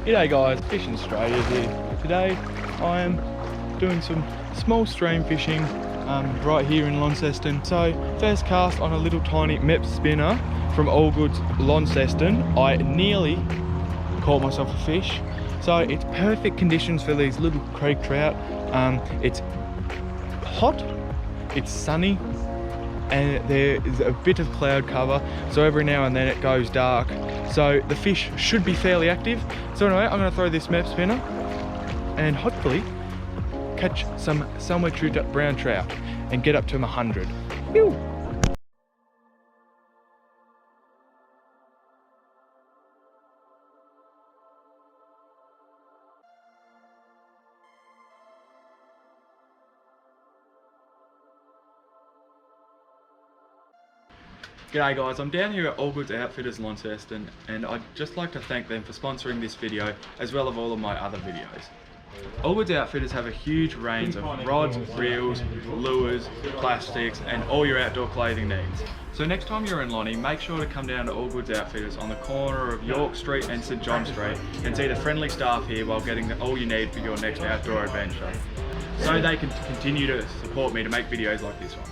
G'day guys, Fishinstraya here. Today I am doing some small stream fishing right here in Launceston. So first cast on a little tiny MEP spinner from AllGoods Launceston. I nearly caught myself a fish. So it's perfect conditions for these little creek trout. It's hot, it's sunny, and there is a bit of cloud cover, so every now and then it goes dark, so the fish should be fairly active. So anyway, I'm going to throw this MEP spinner and hopefully catch some somewhere true brown trout and get up to 100. Whew. G'day guys, I'm down here at AllGoods Outfitters Launceston, and I'd just like to thank them for sponsoring this video as well as all of my other videos. AllGoods Outfitters have a huge range of rods, reels, lures, plastics and all your outdoor clothing needs. So next time you're in Lonnie, make sure to come down to AllGoods Outfitters on the corner of York Street and St John Street and see the friendly staff here while getting all you need for your next outdoor adventure, so they can continue to support me to make videos like this one.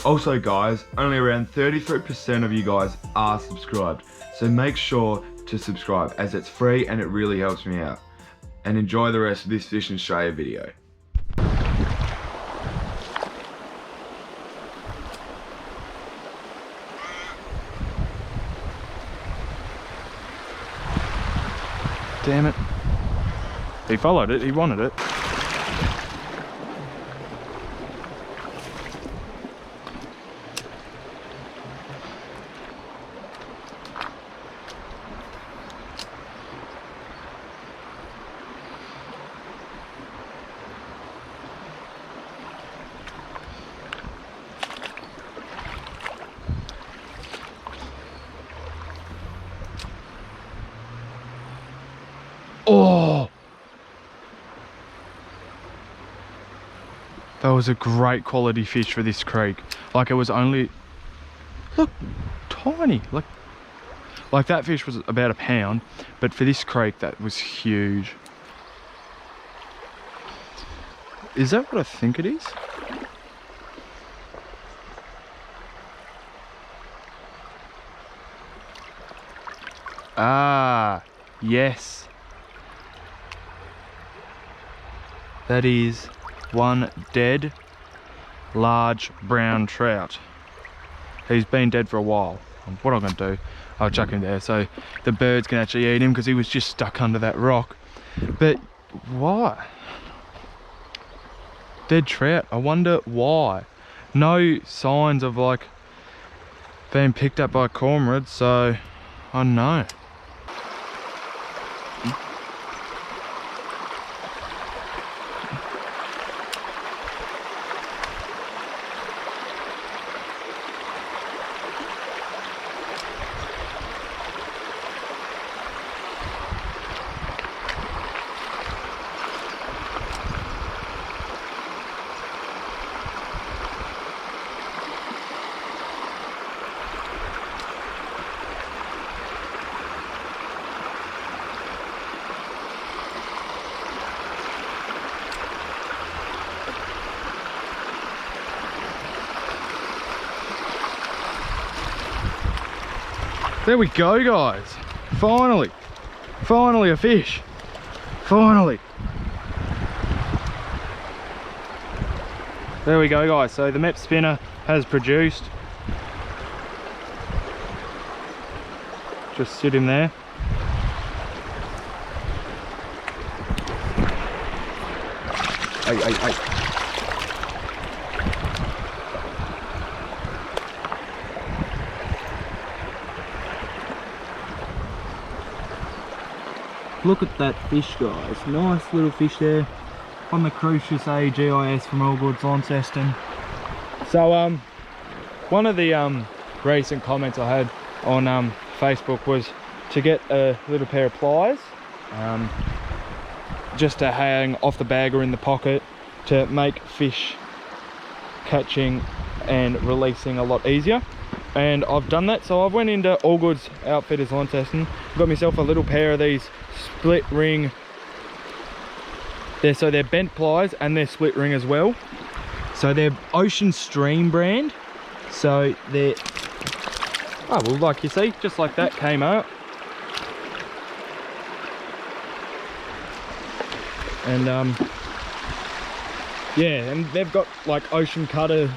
Also guys, only around 33% of you guys are subscribed, so make sure to subscribe as it's free and it really helps me out. And enjoy the rest of this Fishinstraya video. Damn it. He followed it, he wanted it. Oh! That was a great quality fish for this creek. Like, it was only, look, tiny. Like that fish was about a pound, but for this creek that was huge. Is that what I think it is? Ah, yes. That is one dead, large brown trout. He's been dead for a while. What I'm going to do, I'll chuck him there so the birds can actually eat him, because he was just stuck under that rock. But why? Dead trout, I wonder why. No signs of like being picked up by cormorants, so I don't know. There we go guys, finally a fish, finally. There we go guys, so the MEP spinner has produced. Just sit him there. Hey. Look at that fish guys, nice little fish there on the Crucius AGIS from AllGoods Launceston. So one of the recent comments I had on Facebook was to get a little pair of pliers just to hang off the bag or in the pocket to make fish catching and releasing a lot easier. and I've done that. So I went into AllGoods Outfitters Launceston, got myself a little pair of these split ring. They're bent pliers and they're split ring as well. So they're Ocean Stream brand. So they're, oh well, like you see, just like that came out. And yeah, and they've got like ocean cutter,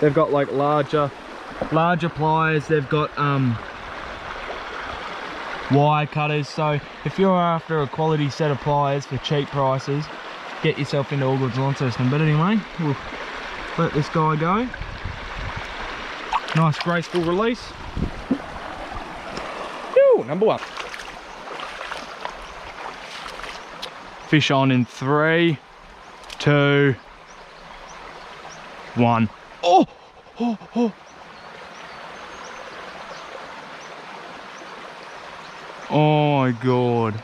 they've got like larger pliers, they've got wire cutters. So if you're after a quality set of pliers for cheap prices, get yourself into AllGoods Launceston. But anyway, we'll let this guy go. Nice graceful release. Whew, number one. Fish on in 3, 2, 1. Oh, oh, oh. Oh my God.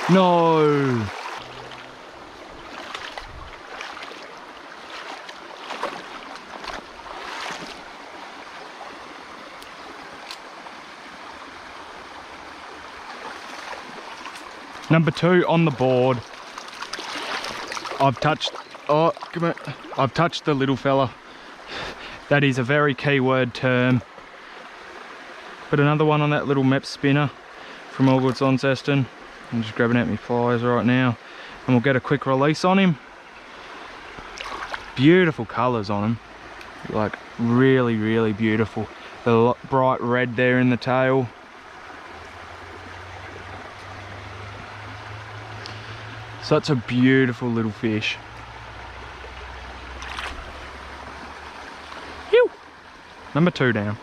No. Number 2 on the board. I've touched, oh, come on. I've touched the little fella. That is a very keyword term. But another one on that little mep spinner from AllGoods Launceston. I'm just grabbing out my pliers right now, and we'll get a quick release on him. Beautiful colours on him, like really, really beautiful. The bright red there in the tail. Such a beautiful little fish. Phew. Number 2 down.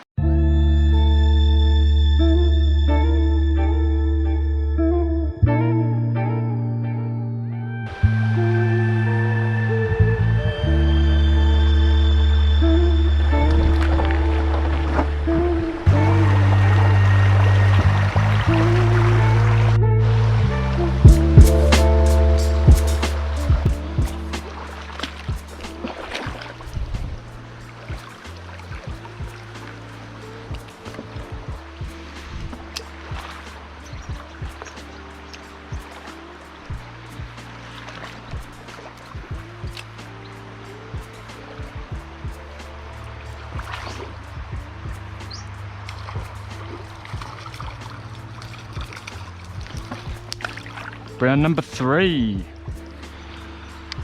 Brown number 3.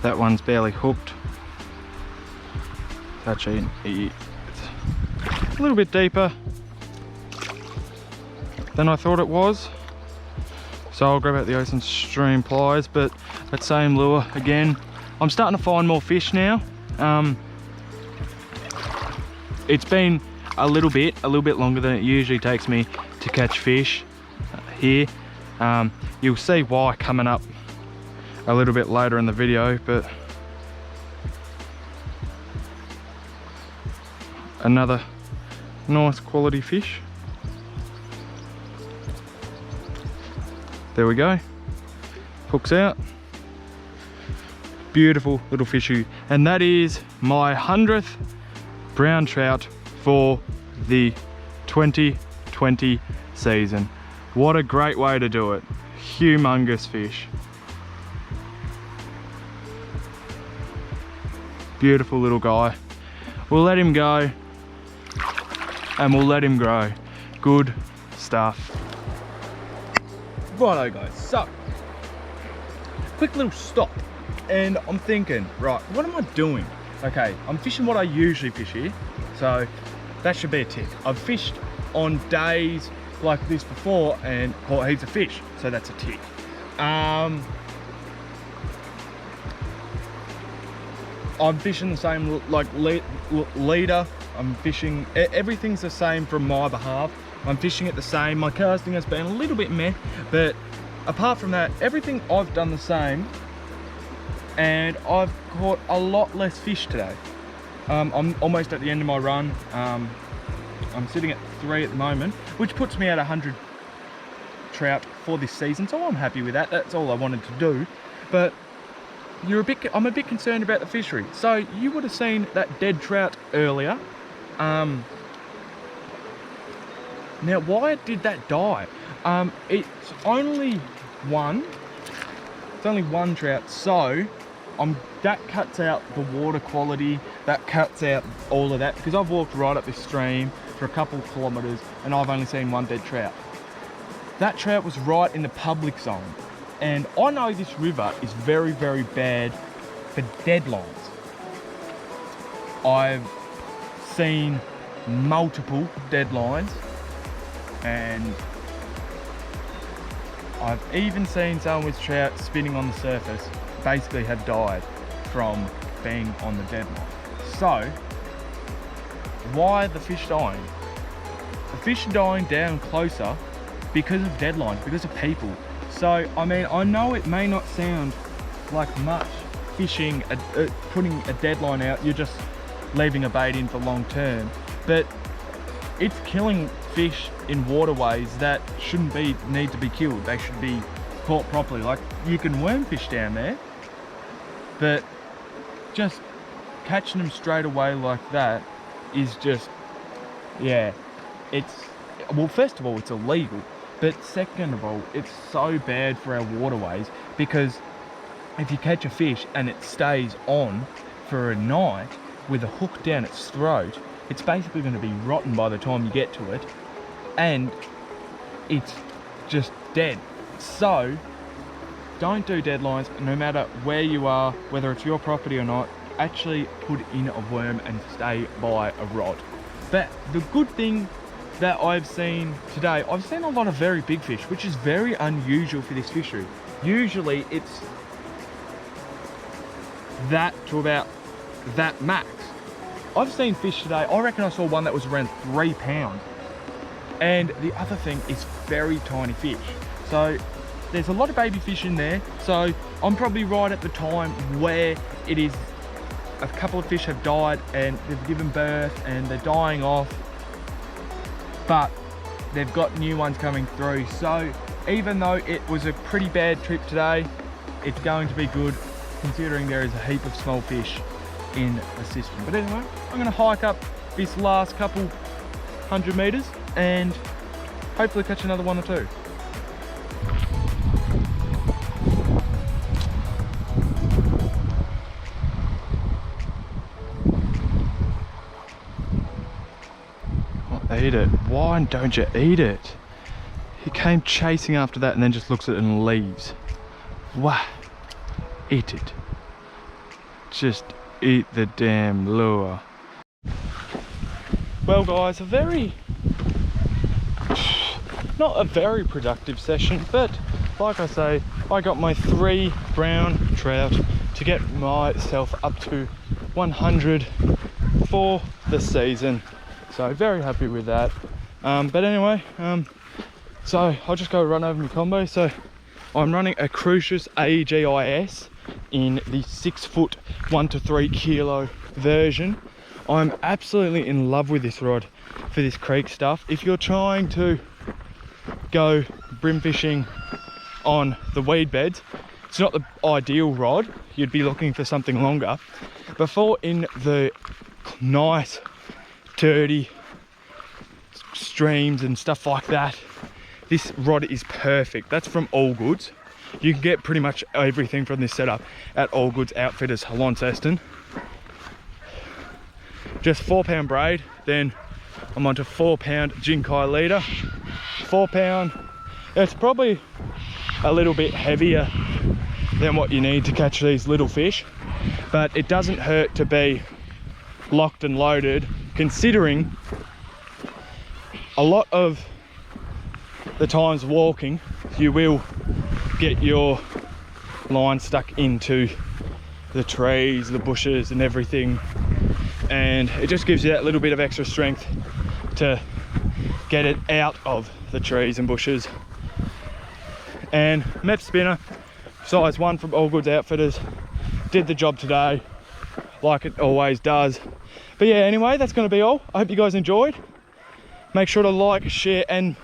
That one's barely hooked. It's actually it's a little bit deeper than I thought it was. So I'll grab out the Ocean Stream pliers, but that same lure again. I'm starting to find more fish now. It's been a little bit longer than it usually takes me to catch fish here. You'll see why coming up a little bit later in the video, but another nice quality fish. There we go, hooks out. Beautiful little fishy, and that is my 100th brown trout for the 2020 season. What a great way to do it. Humongous fish. Beautiful little guy. We'll let him go and we'll let him grow. Good stuff. Righto guys, so quick little stop, and I'm thinking, right, what am I doing? Okay, I'm fishing what I usually fish here, so that should be a tick. I've fished on days like this before and caught heaps of fish, so that's a tick. I'm fishing the same like leader. I'm fishing, everything's the same from my behalf. I'm fishing it the same. My casting has been a little bit meh, but apart from that, everything I've done the same, and I've caught a lot less fish today. I'm almost at the end of my run. I'm sitting at 3 at the moment, which puts me at 100 trout for this season, so I'm happy with that. That's all I wanted to do. But I'm a bit concerned about the fishery. So you would have seen that dead trout earlier. Now, why did that die? It's only one trout, so that cuts out the water quality, that cuts out all of that, because I've walked right up this stream for a couple of kilometres and I've only seen one dead trout. That trout was right in the public zone, and I know this river is very, very bad for deadlines. I've seen multiple deadlines, and I've even seen some with trout spinning on the surface basically have died from being on the deadline. So, why the fish dying? The fish are dying down closer because of deadlines, because of people. So, I mean, I know it may not sound like much fishing, putting a deadline out, you're just leaving a bait in for long term, but it's killing fish in waterways that shouldn't need to be killed. They should be caught properly. Like, you can worm fish down there, but just catching them straight away like that is just, yeah, well, first of all, it's illegal, but second of all, it's so bad for our waterways, because if you catch a fish and it stays on for a night with a hook down its throat, it's basically going to be rotten by the time you get to it, and it's just dead. So don't do deadlines, no matter where you are, whether it's your property or not. Actually put in a worm and stay by a rod. But the good thing that I've seen today, I've seen a lot of very big fish, which is very unusual for this fishery. Usually it's that to about that max. I've seen fish today, I reckon I saw one that was around 3 pounds. And the other thing is very tiny fish. So there's a lot of baby fish in there. So I'm probably right at the time where it is, a couple of fish have died and they've given birth and they're dying off, but they've got new ones coming through. So even though it was a pretty bad trip today, it's going to be good considering there is a heap of small fish in the system. But anyway, I'm going to hike up this last couple 100 meters and hopefully catch another one or two. Eat it. Why don't you eat it? He came chasing after that and then just looks at it and leaves. Wah! Eat it. Just eat the damn lure. Well guys, not a very productive session, but like I say, I got my 3 brown trout to get myself up to 100 for the season. So very happy with that. But anyway, so I'll just go run over my combo. So I'm running a Crucius AGIS in the 6 foot 1 to 3 kilo version. I'm absolutely in love with this rod for this creek stuff. If you're trying to go brim fishing on the weed beds, it's not the ideal rod. You'd be looking for something longer. But for in the nice dirty streams and stuff like that, this rod is perfect. That's from AllGoods. You can get pretty much everything from this setup at AllGoods Outfitters Launceston. Just 4 pound braid, then I'm onto 4 pound Jinkai leader. 4 pound, it's probably a little bit heavier than what you need to catch these little fish, but it doesn't hurt to be locked and loaded, considering a lot of the times walking you will get your line stuck into the trees, the bushes and everything, and it just gives you that little bit of extra strength to get it out of the trees and bushes. And Mep spinner size 1 from AllGoods Outfitters did the job today like it always does. But yeah, anyway, that's going to be all. I hope you guys enjoyed. Make sure to like, share and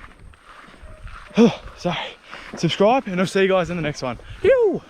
So subscribe and I'll see you guys in the next one. Yoo!